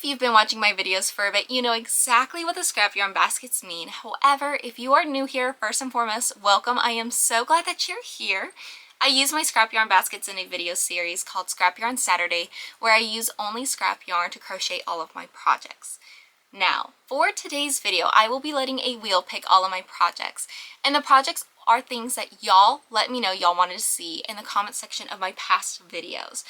you've been watching my videos for a bit, you know exactly what the scrap yarn baskets mean. However, if you are new here, first and foremost, welcome. I am so glad that you're here. I use my scrap yarn baskets in a video series called Scrap Yarn Saturday, where I use only scrap yarn to crochet all of my projects. Now, for today's video, I will be letting a wheel pick all of my projects, and the projects are things that y'all let me know y'all wanted to see in the comment section of my past videos.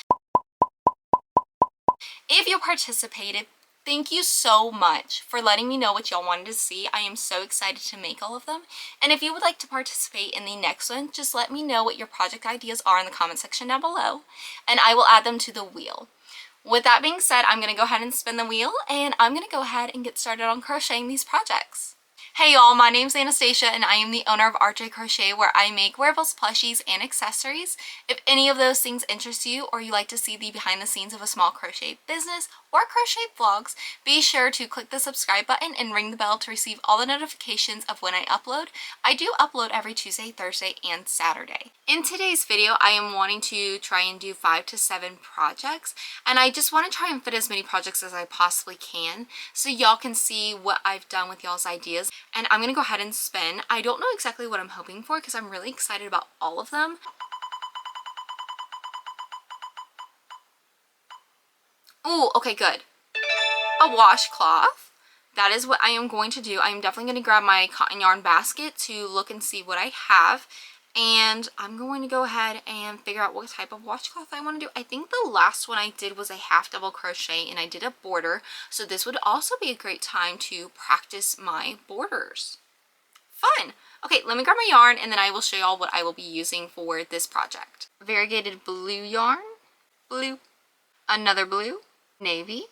If you participated, thank you so much for letting me know what y'all wanted to see. I am so excited to make all of them. And if you would like to participate in the next one, just let me know what your project ideas are in the comment section down below, and I will add them to the wheel. With that being said, I'm going to go ahead and spin the wheel, and I'm going to go ahead and get started on crocheting these projects. Hey y'all, my name's Anastasia and I am the owner of RJ Crochet, where I make wearables, plushies, and accessories. If any of those things interest you, or you like to see the behind the scenes of a small crochet business or crochet vlogs, be sure to click the subscribe button and ring the bell to receive all the notifications of when I upload. I do upload every Tuesday, Thursday, and Saturday. In today's video, I am wanting to try and do 5 to 7 projects, and I just want to try and fit as many projects as I possibly can so y'all can see what I've done with y'all's ideas. And I'm going to go ahead and spin. I don't know exactly what I'm hoping for because I'm really excited about all of them. Oh, okay, good. A washcloth. That is what I am going to do. I am definitely going to grab my cotton yarn basket to look and see what I have. And I'm going to go ahead and figure out what type of washcloth I want to do. I think the last one I did was a half double crochet and I did a border. So this would also be a great time to practice my borders. Fun! Okay, let me grab my yarn and then I will show y'all what I will be using for this project. Variegated blue yarn, blue, another blue, navy.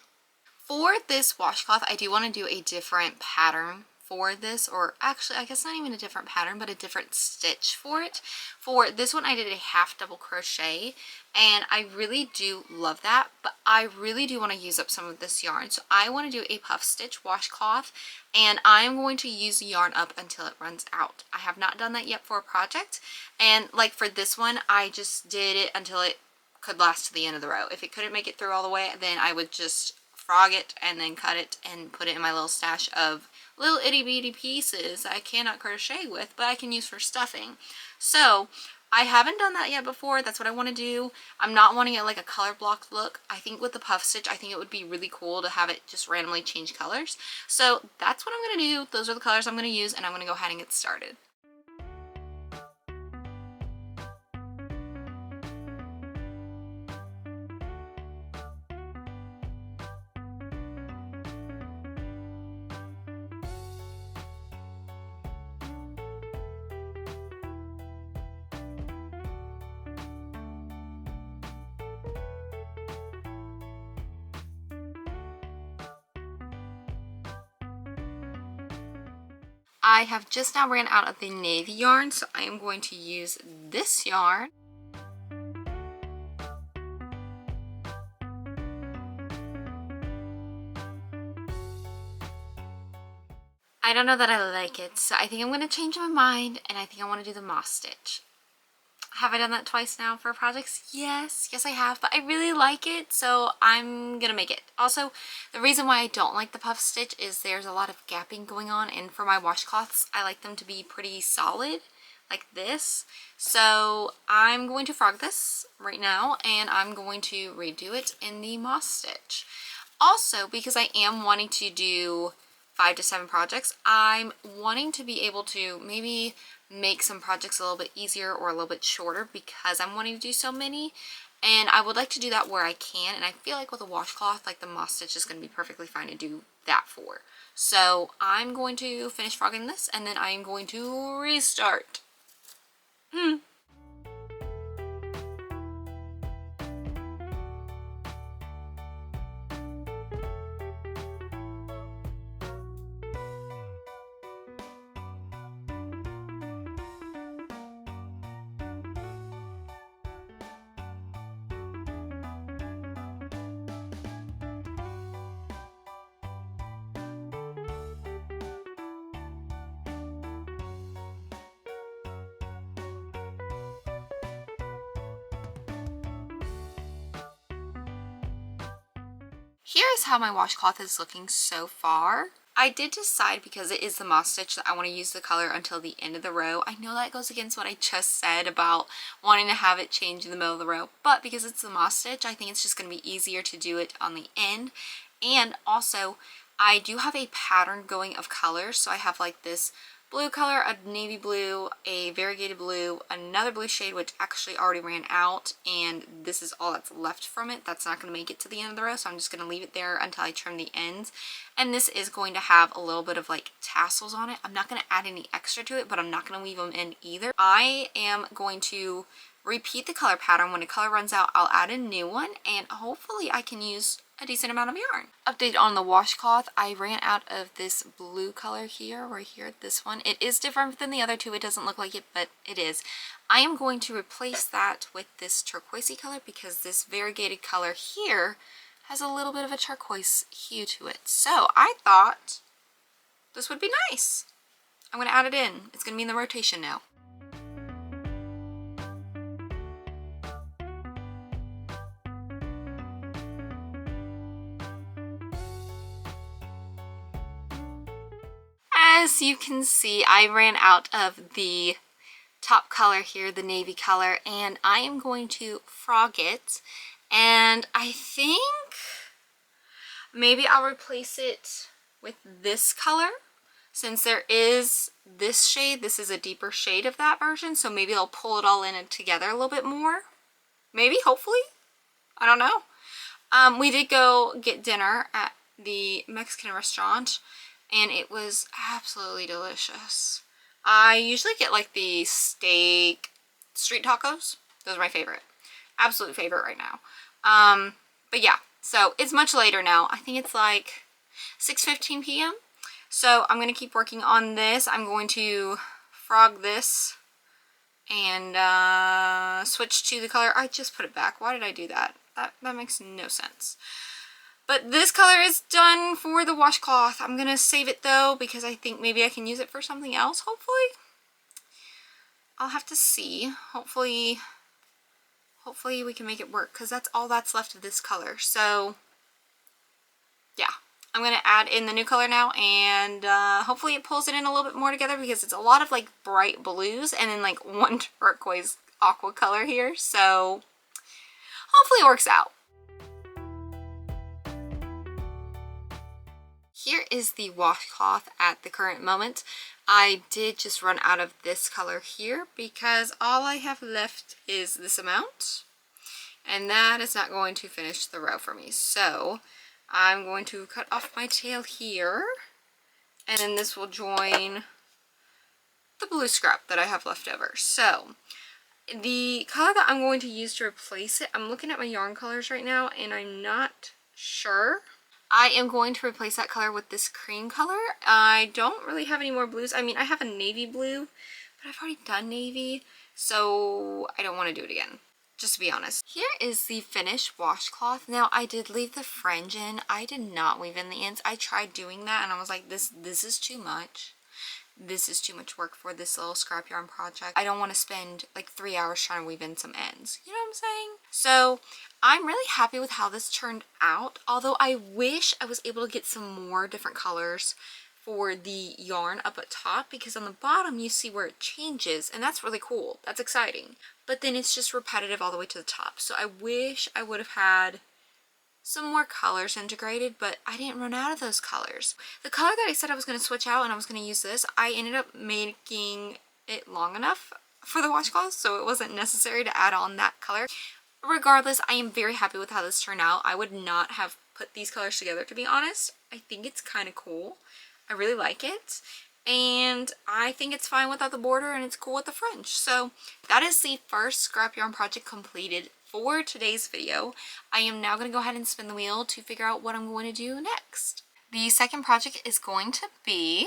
For this washcloth, I do want to do a different pattern for this, or actually I guess not even a different pattern, but a different stitch for it. For this one I did a half double crochet and I really do love that, but I really do want to use up some of this yarn. So I want to do a puff stitch washcloth and I'm going to use the yarn up until it runs out. I have not done that yet for a project, and like for this one I just did it until it could last to the end of the row. If it couldn't make it through all the way, then I would just frog it and then cut it and put it in my little stash of little itty bitty pieces I cannot crochet with, but I can use for stuffing. So I haven't done that yet before. That's what I want to do. I'm not wanting it like a color block look. I think with the puff stitch, I think it would be really cool to have it just randomly change colors. So that's what I'm going to do. Those are the colors I'm going to use, and I'm going to go ahead and get started. I have just now ran out of the navy yarn, so I am going to use this yarn. I don't know that I like it, so I think I'm going to change my mind, and I think I want to do the moss stitch. Have I done that twice now for projects? Yes, I have, but I really like it, so I'm gonna make it. Also, the reason why I don't like the puff stitch is there's a lot of gapping going on, and for my washcloths, I like them to be pretty solid, like this. So I'm going to frog this right now, and I'm going to redo it in the moss stitch. Also, because I am wanting to do 5 to 7 projects, I'm wanting to be able to maybe make some projects a little bit easier or a little bit shorter because I'm wanting to do so many, and I would like to do that where I can, and I feel like with a washcloth, like the moss stitch is going to be perfectly fine to do that for. So I'm going to finish frogging this and then I'm going to restart. here is how my washcloth is looking so far. I did decide, because it is the moss stitch, that I want to use the color until the end of the row. I know that goes against what I just said about wanting to have it change in the middle of the row, but because it's the moss stitch, I think it's just going to be easier to do it on the end. And also, I do have a pattern going of colors, so I have like this blue color, a navy blue, a variegated blue, another blue shade which actually already ran out, and this is all that's left from it. That's not going to make it to the end of the row, so I'm just going to leave it there until I trim the ends. And this is going to have a little bit of like tassels on it. I'm not going to add any extra to it, but I'm not going to leave them in either. I am going to repeat the color pattern. When a color runs out, I'll add a new one, and hopefully I can use a decent amount of yarn. Update on the washcloth. I ran out of this blue color here, right here, this one. It is different than the other two. It doesn't look like it, but it is. I am going to replace that with this turquoisey color, because this variegated color here has a little bit of a turquoise hue to it. So I thought this would be nice. I'm going to add it in. It's going to be in the rotation now. As you can see, I ran out of the top color here, the navy color, and I am going to frog it. And I think maybe I'll replace it with this color. Since there is this shade, this is a deeper shade of that version, so maybe I'll pull it all in together a little bit more. Maybe, hopefully. I don't know. We did go get dinner at the Mexican restaurant, and it was absolutely delicious. I usually get like the steak street tacos. Those are my favorite. Absolute favorite right now. But yeah, so it's much later now. I think it's like 6:15 p.m. So I'm going to keep working on this. I'm going to frog this and switch to the color. I just put it back. Why did I do that? That makes no sense. But this color is done for the washcloth. I'm going to save it though, because I think maybe I can use it for something else, hopefully. I'll have to see. Hopefully we can make it work, because that's all that's left of this color. So yeah, I'm going to add in the new color now, and hopefully it pulls it in a little bit more together, because it's a lot of like bright blues and then like one turquoise aqua color here. So hopefully it works out. Here is the washcloth at the current moment. I did just run out of this color here, because all I have left is this amount, and that is not going to finish the row for me. So I'm going to cut off my tail here, and then this will join the blue scrap that I have left over. So the color that I'm going to use to replace it, I'm looking at my yarn colors right now, and I'm not sure. I am going to replace that color with this cream color. I don't really have any more blues. I mean, I have a navy blue, but I've already done navy, so I don't want to do it again, just to be honest. Here is the finished washcloth. Now, I did leave the fringe in. I did not weave in the ends. I tried doing that, and I was like, this is too much. This is too much work for this little scrap yarn project. I don't want to spend like 3 hours trying to weave in some ends. You know what I'm saying? So I'm really happy with how this turned out, although I wish I was able to get some more different colors for the yarn up at top, because on the bottom you see where it changes, and that's really cool. That's exciting. But then it's just repetitive all the way to the top. So I wish I would have had some more colors integrated, but I didn't run out of those colors. The color that I said I was going to switch out and I was going to use this, I ended up making it long enough for the washcloth, so it wasn't necessary to add on that color. Regardless, I am very happy with how this turned out. I would not have put these colors together, to be honest. I think it's kind of cool. I really like it. And I think it's fine without the border, and it's cool with the fringe. So that is the first scrap yarn project completed for today's video. I am now going to go ahead and spin the wheel to figure out what I'm going to do next. The second project is going to be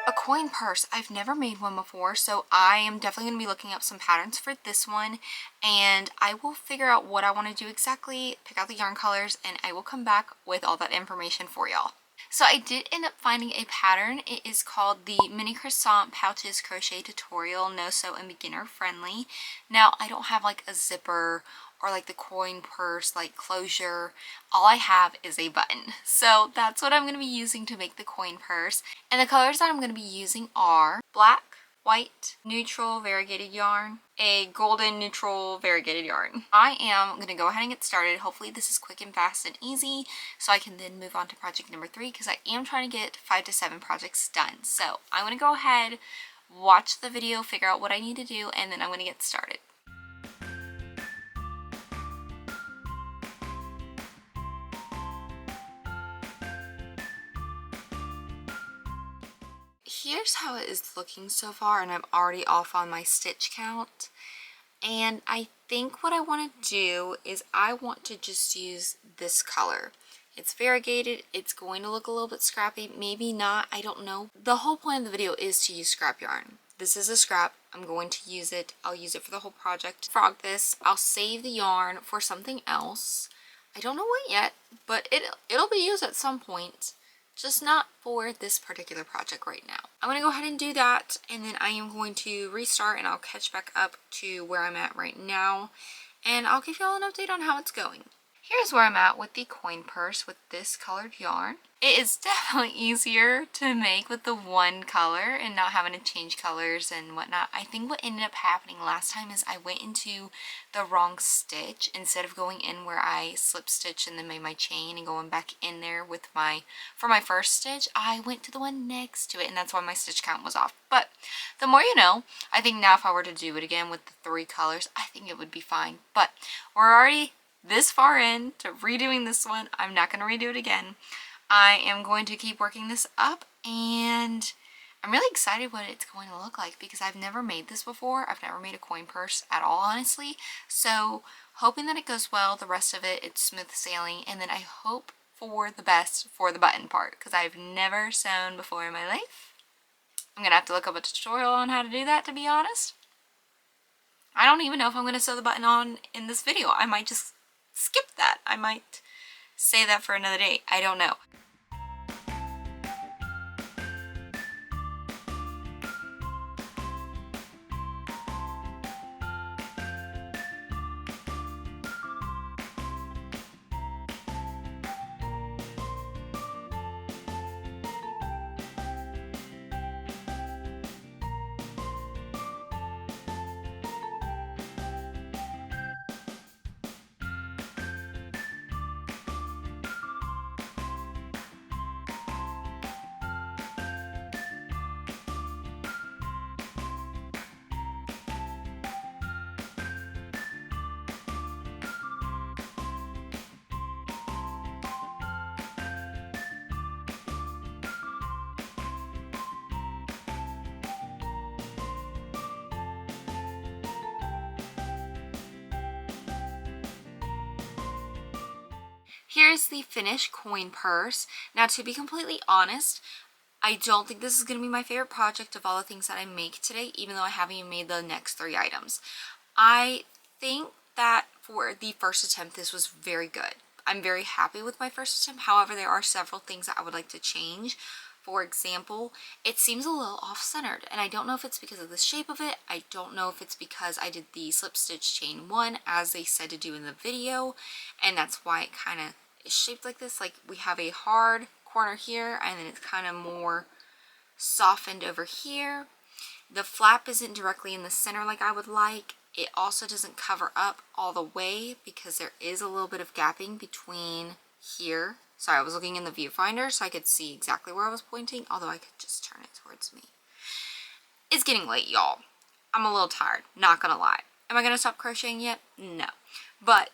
a coin purse. I've never made one before, so I am definitely going to be looking up some patterns for this one, and I will figure out what I want to do exactly, pick out the yarn colors, and I will come back with all that information for y'all. So I did end up finding a pattern. It is called the Mini Croissant Pouches Crochet Tutorial, No Sew and Beginner Friendly. Now I don't have like a zipper or like the coin purse like closure. All I have is a button. So that's what I'm going to be using to make the coin purse. And the colors that I'm going to be using are black, white, neutral variegated yarn, a golden neutral variegated yarn. I am going to go ahead and get started. Hopefully this is quick and fast and easy so I can then move on to project number 3 because I am trying to get 5 to 7 projects done. So I'm going to go ahead, watch the video, figure out what I need to do, and then I'm going to get started. Here's how it is looking so far, and I'm already off on my stitch count. And I think what I want to do is I want to just use this color. It's variegated, it's going to look a little bit scrappy, maybe not, I don't know. The whole point of the video is to use scrap yarn. This is a scrap, I'm going to use it, I'll use it for the whole project. Frog this, I'll save the yarn for something else. I don't know what yet, but it'll be used at some point. Just not for this particular project right now. I'm going to go ahead and do that, and then I am going to restart and I'll catch back up to where I'm at right now, and I'll give you all an update on how it's going. Here's where I'm at with the coin purse with this colored yarn. It is definitely easier to make with the one color and not having to change colors and whatnot. I think what ended up happening last time is I went into the wrong stitch. Instead of going in where I slip stitch and then made my chain and going back in there with for my first stitch, I went to the one next to it, and that's why my stitch count was off. But the more you know. I think now if I were to do it again with the 3 colors, I think it would be fine. But we're already this far in to redoing this one. I'm not going to redo it again. I am going to keep working this up, and I'm really excited what it's going to look like because I've never made this before. I've never made a coin purse at all, honestly. So hoping that it goes well, the rest of it, it's smooth sailing, and then I hope for the best for the button part because I've never sewn before in my life. I'm going to have to look up a tutorial on how to do that, to be honest. I don't even know if I'm going to sew the button on in this video. I might just skip that. I might say that for another day. I don't know. Here's the finished coin purse. Now, to be completely honest, I don't think this is going to be my favorite project of all the things that I make today, even though I haven't even made the next 3 items. I think that for the first attempt, this was very good. I'm very happy with my first attempt. However, there are several things that I would like to change. For example, it seems a little off-centered, and I don't know if it's because of the shape of it. I don't know if it's because I did the slip stitch chain 1 as they said to do in the video, and that's why it kind of is shaped like this. Like, we have a hard corner here, and then it's kind of more softened over here. The flap isn't directly in the center like I would like. It also doesn't cover up all the way because there is a little bit of gapping between here. Sorry, I was looking in the viewfinder so I could see exactly where I was pointing, although I could just turn it towards me. It's getting late, y'all. I'm a little tired, not gonna lie. Am I gonna stop crocheting yet? No. But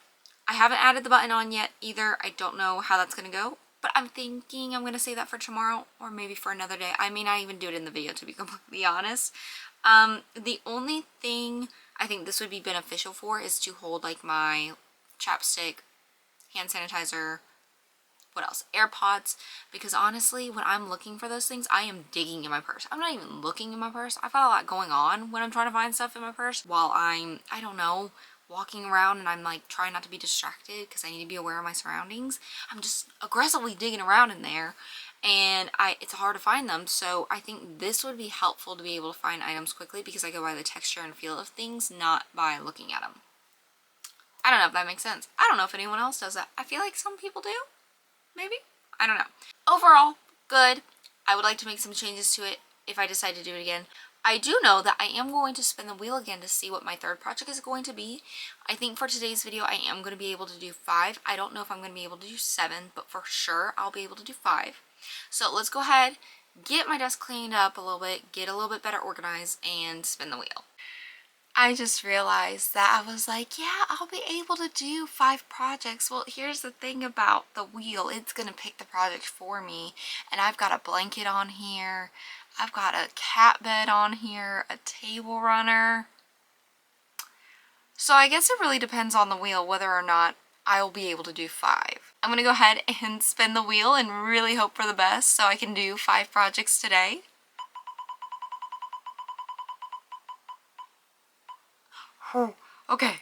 I haven't added the button on yet either. I don't know how that's gonna go, but I'm thinking I'm gonna save that for tomorrow or maybe for another day. I may not even do it in the video, to be completely honest. The only thing I think this would be beneficial for is to hold like my chapstick, hand sanitizer, what else? AirPods, because honestly, when I'm looking for those things, I am digging in my purse. I'm not even looking in my purse. I've got a lot going on when I'm trying to find stuff in my purse while I'm, I don't know, walking around, and I'm like trying not to be distracted because I need to be aware of my surroundings. I'm just aggressively digging around in there, and it's hard to find them. So I think this would be helpful to be able to find items quickly because I go by the texture and feel of things, not by looking at them. I don't know if that makes sense. I don't know if anyone else does that. I feel like some people do. Maybe? I don't know. Overall, good. I would like to make some changes to it if I decide to do it again. I do know that I am going to spin the wheel again to see what my third project is going to be. I think for today's video, I am going to be able to do 5. I don't know if I'm going to be able to do 7, but for sure, I'll be able to do 5. So let's go ahead, get my desk cleaned up a little bit, get a little bit better organized, and spin the wheel. I just realized that I was like, yeah, I'll be able to do 5 projects. Well, here's the thing about the wheel. It's going to pick the project for me. And I've got a blanket on here. I've got a cat bed on here, a table runner. So I guess it really depends on the wheel whether or not I'll be able to do 5. I'm going to go ahead and spin the wheel and really hope for the best so I can do 5 projects today. Okay.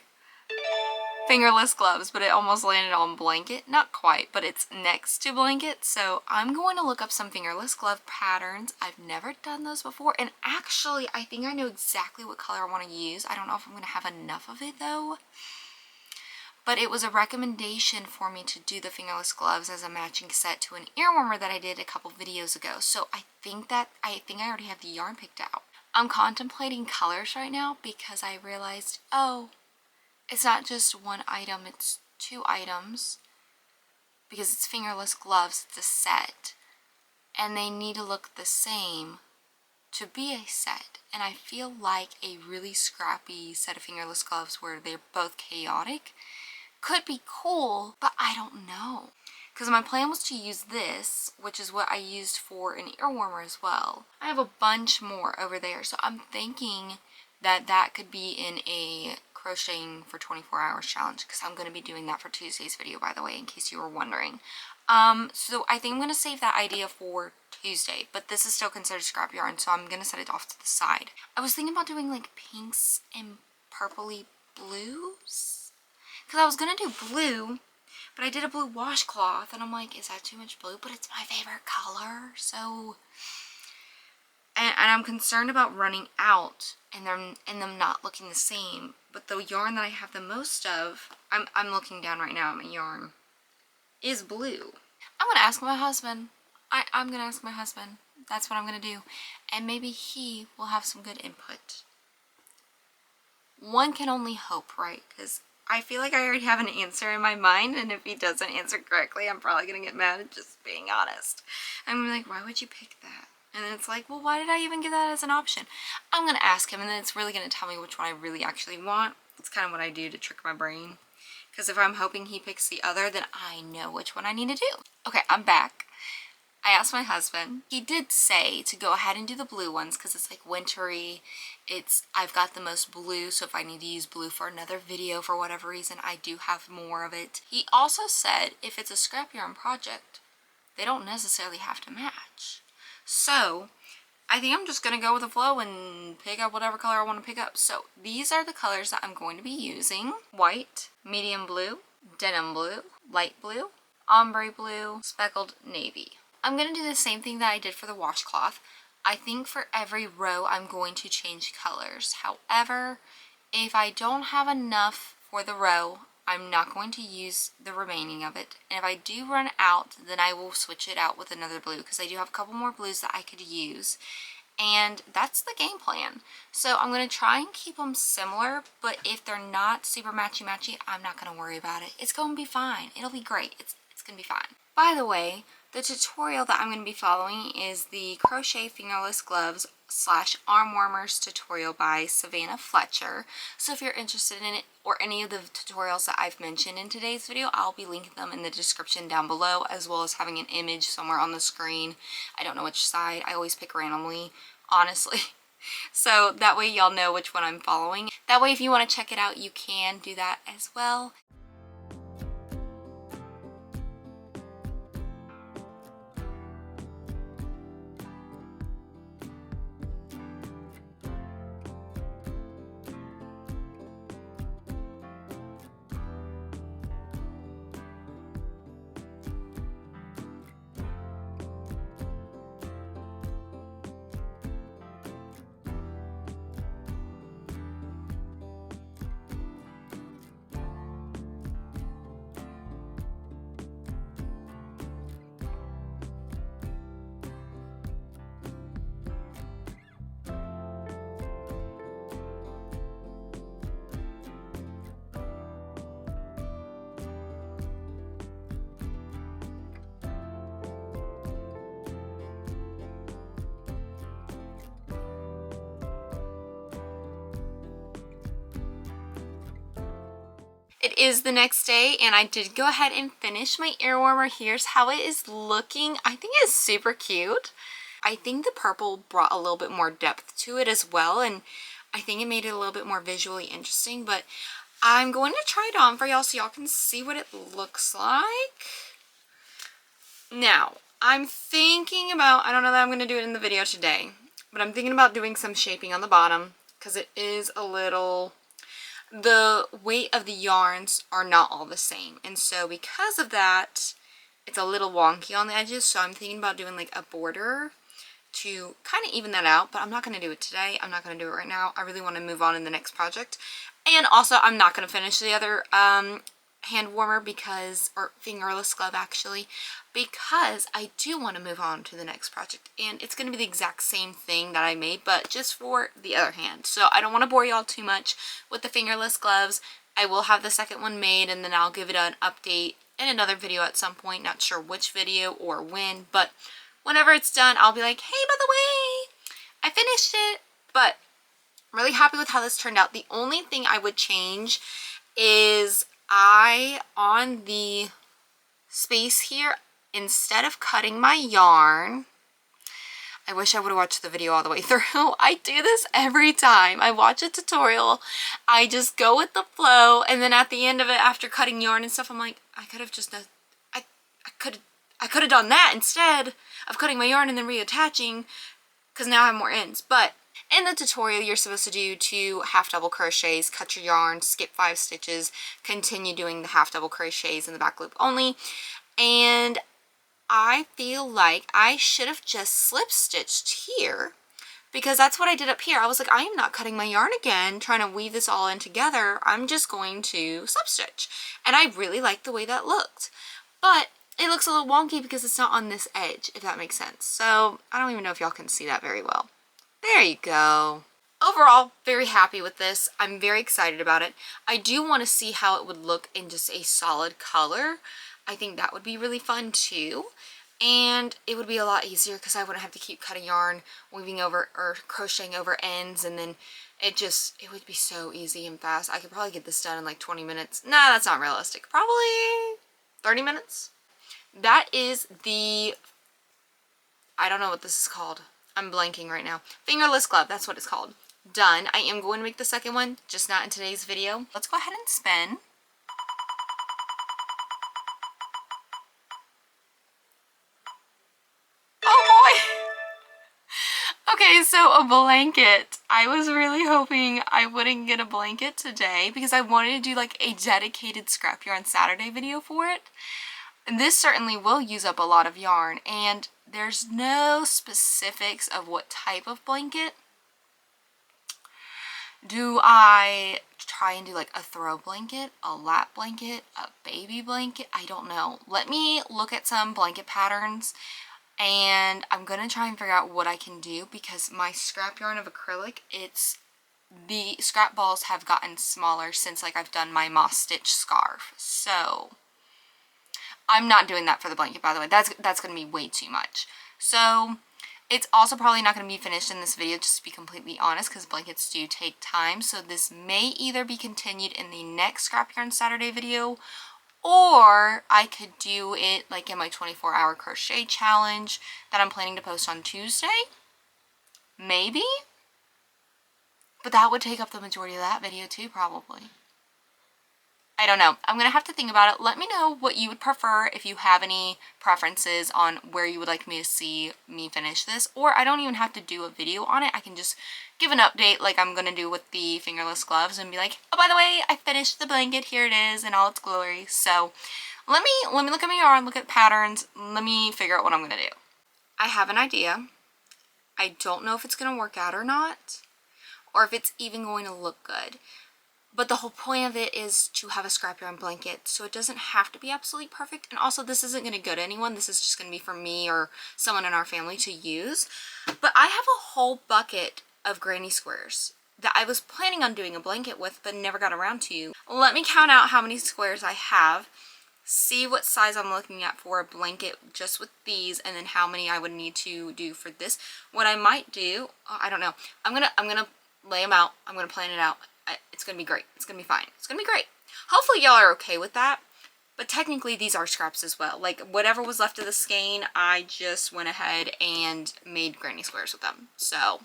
Fingerless gloves, but it almost landed on blanket. Not quite, but it's next to blanket. So I'm going to look up some fingerless glove patterns. I've never done those before. And actually, I think I know exactly what color I want to use. I don't know if I'm going to have enough of it though. But it was a recommendation for me to do the fingerless gloves as a matching set to an ear warmer that I did a couple videos ago. So I think I already have the yarn picked out. I'm contemplating colors right now because I realized, oh, it's not just one item, it's 2 items. Because it's fingerless gloves, it's a set. And they need to look the same to be a set. And I feel like a really scrappy set of fingerless gloves where they're both chaotic could be cool, but I don't know. Because my plan was to use this, which is what I used for an ear warmer as well. I have a bunch more over there, so I'm thinking that that could be in a crocheting for 24 hours challenge, because I'm going to be doing that for Tuesday's video, by the way, in case you were wondering. So I think I'm going to save that idea for Tuesday, but this is still considered scrap yarn, so I'm going to set it off to the side. I was thinking about doing like pinks and purpley blues, because I was going to do blue, but I did a blue washcloth, and I'm like, is that too much blue? But it's my favorite color, so... And I'm concerned about running out and them not looking the same. But the yarn that I have the most of, I'm looking down right now at my yarn, is blue. I'm going to ask my husband. I'm going to ask my husband. That's what I'm going to do. And maybe he will have some good input. One can only hope, right? Because I feel like I already have an answer in my mind, and if he doesn't answer correctly, I'm probably going to get mad at just being honest. I'm going to be like, why would you pick that? And then it's like, well, why did I even give that as an option? I'm going to ask him, and then it's really going to tell me which one I really actually want. It's kind of what I do to trick my brain. Because if I'm hoping he picks the other, then I know which one I need to do. Okay, I'm back. I asked my husband. He did say to go ahead and do the blue ones because it's like wintry. I've got the most blue, so if I need to use blue for another video for whatever reason, I do have more of it. He also said if it's a scrap yarn project, they don't necessarily have to match. So I think I'm just going to go with the flow and pick up whatever color I want to pick up. So these are the colors that I'm going to be using. White, medium blue, denim blue, light blue, ombre blue, speckled navy. I'm going to do the same thing that I did for the washcloth. I think for every row I'm going to change colors. However, if I don't have enough for the row, I'm not going to use the remaining of it. And if I do run out, then I will switch it out with another blue because I do have a couple more blues that I could use. And that's the game plan. So I'm going to try and keep them similar, but if they're not super matchy-matchy, I'm not going to worry about it. It's going to be fine. It'll be great. It's going to be fine. By the way, the tutorial that I'm going to be following is the Crochet Fingerless Gloves / Arm Warmers tutorial by Savannah Fletcher. So if you're interested in it or any of the tutorials that I've mentioned in today's video, I'll be linking them in the description down below, as well as having an image somewhere on the screen. I don't know which side. I always pick randomly, honestly. So that way y'all know which one I'm following. That way if you want to check it out, you can do that as well. is the next day, and I did go ahead and finish my ear warmer. Here's how it is looking. I think it's super cute. I think the purple brought a little bit more depth to it as well, and I think it made it a little bit more visually interesting, but I'm going to try it on for y'all so y'all can see what it looks like. Now, I'm thinking about, I don't know that I'm going to do it in the video today, but I'm thinking about doing some shaping on the bottom because it is a little, the weight of the yarns are not all the same. And so because of that, it's a little wonky on the edges. So I'm thinking about doing like a border to kind of even that out, but I'm not going to do it today. I'm not going to do it right now. I really want to move on in the next project. And also I'm not going to finish the other hand warmer because, or fingerless glove actually, because I do want to move on to the next project, and it's going to be the exact same thing that I made, but just for the other hand. So I don't want to bore y'all too much with the fingerless gloves. I will have the second one made, and then I'll give it an update in another video at some point. Not sure which video or when, but whenever it's done, I'll be like, hey, by the way, I finished it. But I'm really happy with how this turned out. The only thing I would change is on the space here, instead of cutting my yarn, I wish I would have watched the video all the way through. I do this every time I watch a tutorial. I just go with the flow, and then at the end of it, after cutting yarn and stuff, I'm like, I could have just done, I could have done that instead of cutting my yarn and then reattaching, because now I have more ends. But in the tutorial, you're supposed to do 2 half double crochets, cut your yarn, skip 5 stitches, continue doing the half double crochets in the back loop only. And I feel like I should have just slip stitched here, because that's what I did up here. I was like, I am not cutting my yarn again, trying to weave this all in together. I'm just going to slip stitch. And I really like the way that looked. But it looks a little wonky because it's not on this edge, if that makes sense. So I don't even know if y'all can see that very well. There you go. Overall, very happy with this. I'm very excited about it. I do want to see how it would look in just a solid color. I think that would be really fun too. And it would be a lot easier because I wouldn't have to keep cutting yarn, weaving over or crocheting over ends, and then it would be so easy and fast. I could probably get this done in like 20 minutes. Nah, that's not realistic. Probably 30 minutes. That is the, I don't know what this is called. I'm blanking right now. Fingerless glove, that's what it's called. Done. I am going to make the second one, just not in today's video. Let's go ahead and spin. Oh boy! Okay, so a blanket. I was really hoping I wouldn't get a blanket today because I wanted to do like a dedicated scrap yarn Saturday video for it. And this certainly will use up a lot of yarn, and there's no specifics of what type of blanket. Do I try and do like a throw blanket, a lap blanket, a baby blanket? I don't know. Let me look at some blanket patterns, and I'm gonna try and figure out what I can do, because my scrap yarn of acrylic, the scrap balls have gotten smaller since like I've done my moss stitch scarf. So I'm not doing that for the blanket, by the way. That's going to be way too much. So it's also probably not going to be finished in this video, just to be completely honest, because blankets do take time. So this may either be continued in the next Scrap Yarn Saturday video, or I could do it like in my 24-hour crochet challenge that I'm planning to post on Tuesday. Maybe. But that would take up the majority of that video too, probably. I don't know. I'm going to have to think about it. Let me know what you would prefer, if you have any preferences on where you would like me to see me finish this. Or I don't even have to do a video on it. I can just give an update like I'm going to do with the fingerless gloves and be like, oh, by the way, I finished the blanket. Here it is in all its glory. So let me look at my yarn, look at patterns. Let me figure out what I'm going to do. I have an idea. I don't know if it's going to work out or not, or if it's even going to look good. But the whole point of it is to have a scrap yarn blanket, so it doesn't have to be absolutely perfect. And also, this isn't going to go to anyone. This is just going to be for me or someone in our family to use. But I have a whole bucket of granny squares that I was planning on doing a blanket with, but never got around to. Let me count out how many squares I have, see what size I'm looking at for a blanket just with these, and then how many I would need to do for this. What I might do, I don't know. I'm gonna lay them out. I'm gonna plan it out. it's gonna be great. It's gonna be fine. It's gonna be great. Hopefully y'all are okay with that. But technically these are scraps as well. Like whatever was left of the skein, I just went ahead and made granny squares with them. So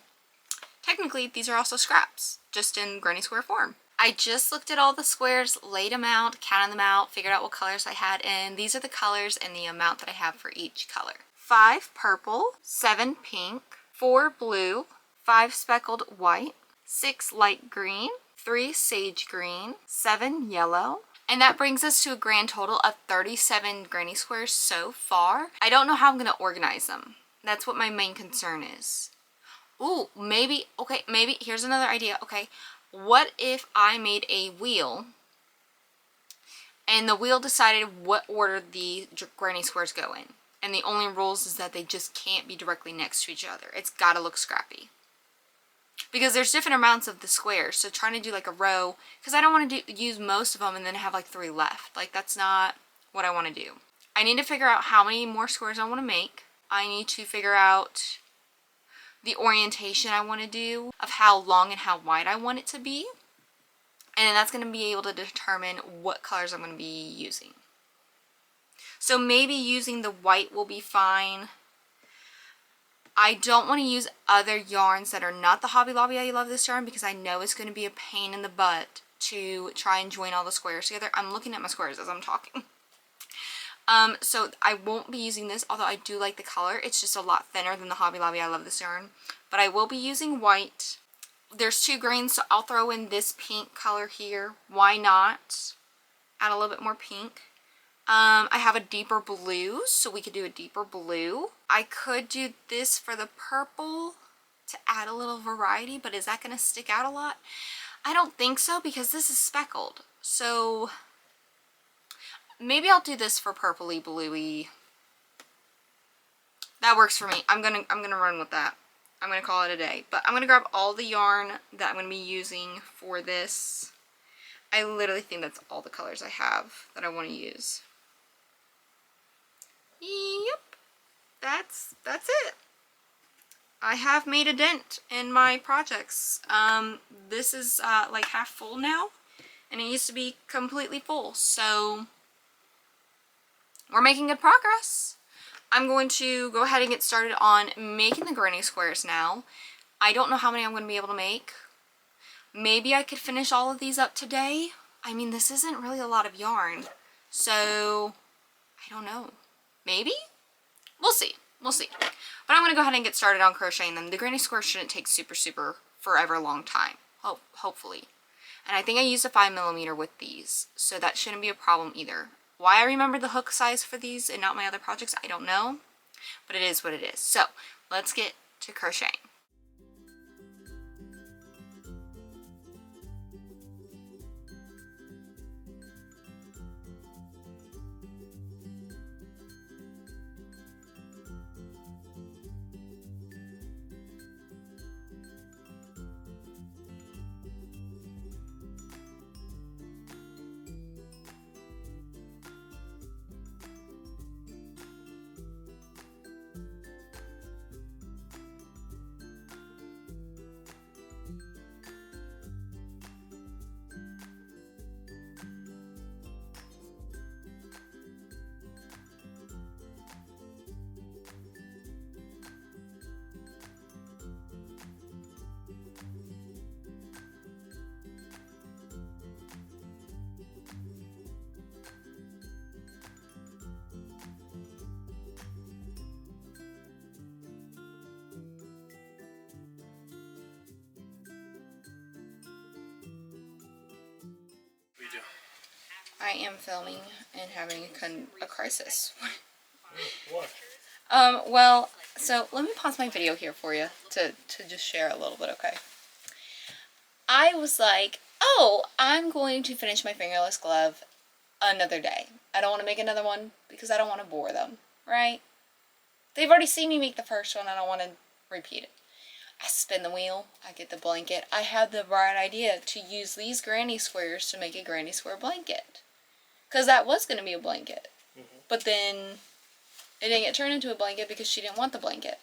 technically these are also scraps, just in granny square form. I just looked at all the squares, laid them out, counted them out, figured out what colors I had, and these are the colors and the amount that I have for each color. 5 purple, 7 pink, 4 blue, 5 speckled white, 6 light green, 3 sage green, 7 yellow, and that brings us to a grand total of 37 granny squares so far. I don't know how I'm going to organize them. That's what my main concern is. Ooh, maybe, okay, maybe, here's another idea. Okay, what if I made a wheel and the wheel decided what order the granny squares go in? And the only rules is that they just can't be directly next to each other. It's got to look scrappy. Because there's different amounts of the squares, so trying to do like a row, because I don't want to use most of them and then have like 3 left. Like that's not what I want to do. I need to figure out how many more squares I want to make. I need to figure out the orientation I want to do, of how long and how wide I want it to be. And then that's going to be able to determine what colors I'm going to be using. So maybe using the white will be fine. I don't want to use other yarns that are not the Hobby Lobby I Love This yarn, because I know it's going to be a pain in the butt to try and join all the squares together. I'm looking at my squares as I'm talking. So I won't be using this, although I do like the color. It's just a lot thinner than the Hobby Lobby I Love This yarn. But I will be using white. There's 2 greens, so I'll throw in this pink color here. Why not? Add a little bit more pink. I have a deeper blue, so we could do a deeper blue. I could do this for the purple to add a little variety, but is that going to stick out a lot? I don't think so, because this is speckled. So maybe I'll do this for purpley bluey. That works for me. I'm gonna run with that. I'm gonna call it a day. But I'm gonna grab all the yarn that I'm gonna be using for this. I literally think that's all the colors I have that I want to use. Yep, that's it. I have made a dent in my projects. This is like half full now, and it used to be completely full, so we're making good progress. I'm going to go ahead and get started on making the granny squares now. I don't know how many I'm going to be able to make. Maybe I could finish all of these up today. I mean, this isn't really a lot of yarn, so I don't know. Maybe? We'll see. We'll see. But I'm going to go ahead and get started on crocheting them. The granny squares shouldn't take super forever long time. Hopefully. And I think I used a 5mm with these, so that shouldn't be a problem either. Why I remember the hook size for these and not my other projects, I don't know. But it is what it is. So, let's get to crocheting. I am filming and having a crisis. What? Well, so let me pause my video here for you to just share a little bit, okay? I was like, oh, I'm going to finish my fingerless glove another day. I don't want to make another one because I don't want to bore them, right? They've already seen me make the first one. I don't want to repeat it. I spin the wheel. I get the blanket. I had the bright idea to use these granny squares to make a granny square blanket. Because that was going to be a blanket. But then it didn't get turned into a blanket because she didn't want the blanket.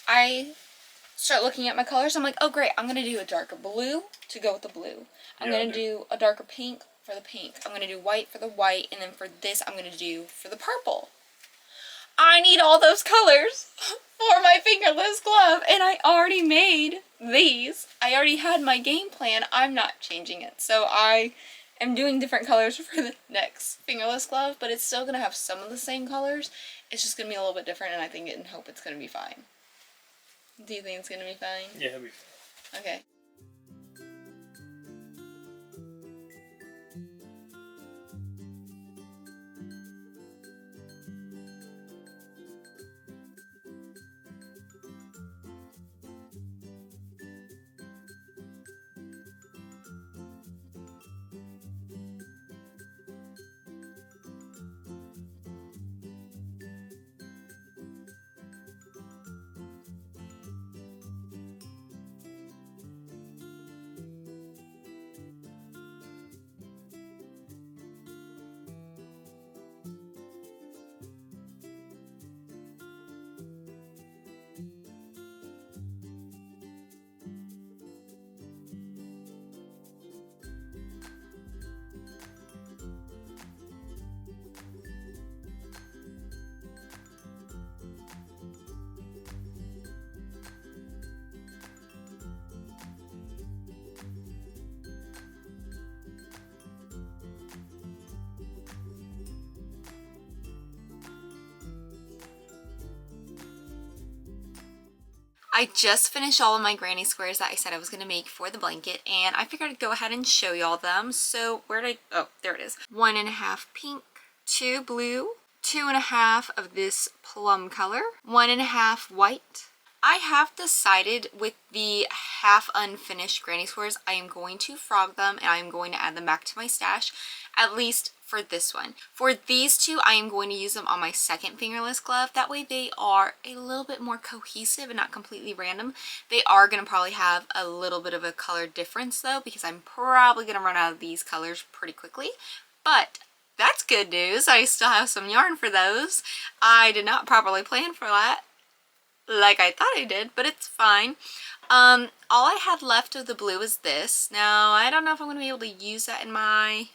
I start looking at my colors. I'm like, oh great, I'm going to do a darker blue to go with the blue. I'm going to do a darker pink for the pink. I'm going to do white for the white. And then for this, I'm going to do for the purple. I need all those colors for my fingerless glove. And I already made these. I already had my game plan. I'm not changing it. So I am doing different colors for the next fingerless glove. But it's still going to have some of the same colors. It's just going to be a little bit different. And I think and hope it's going to be fine. Do you think it's going to be fine? Yeah, it'll be fine. Okay. I just finished all of my granny squares that I said I was going to make for the blanket, and I figured I'd go ahead and show y'all them. So where did oh, there it is. 1.5 pink, 2 blue, 2.5 of this plum color, 1.5 white. I have decided with the half unfinished granny squares, I am going to frog them and I am going to add them back to my stash, at least for this one. For these two, I am going to use them on my second fingerless glove. That way they are a little bit more cohesive and not completely random. They are going to probably have a little bit of a color difference though, because I'm probably going to run out of these colors pretty quickly. But that's good news. I still have some yarn for those. I did not properly plan for that like I thought I did, but it's fine. All I had left of the blue is this. Now, I don't know if I'm going to be able to use that in my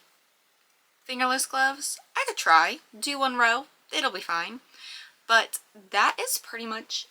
fingerless gloves. I could try. Do one row. It'll be fine. But that is pretty much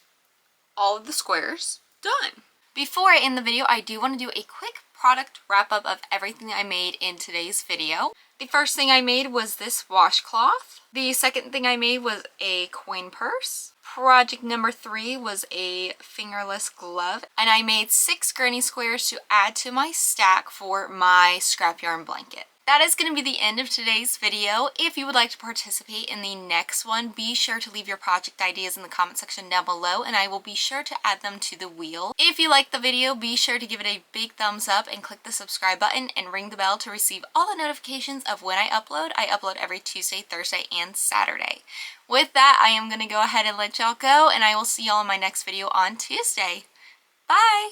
all of the squares done. Before I end the video, I do want to do a quick product wrap up of everything I made in today's video. The first thing I made was this washcloth. The second thing I made was a coin purse. Project number 3 was a fingerless glove, and I made 6 granny squares to add to my stack for my scrap yarn blanket. That is going to be the end of today's video. If you would like to participate in the next one, be sure to leave your project ideas in the comment section down below, and I will be sure to add them to the wheel. If you like the video, be sure to give it a big thumbs up and click the subscribe button and ring the bell to receive all the notifications of when I upload. I upload every Tuesday, Thursday, and Saturday. With that, I am going to go ahead and let y'all go, and I will see y'all in my next video on Tuesday. Bye!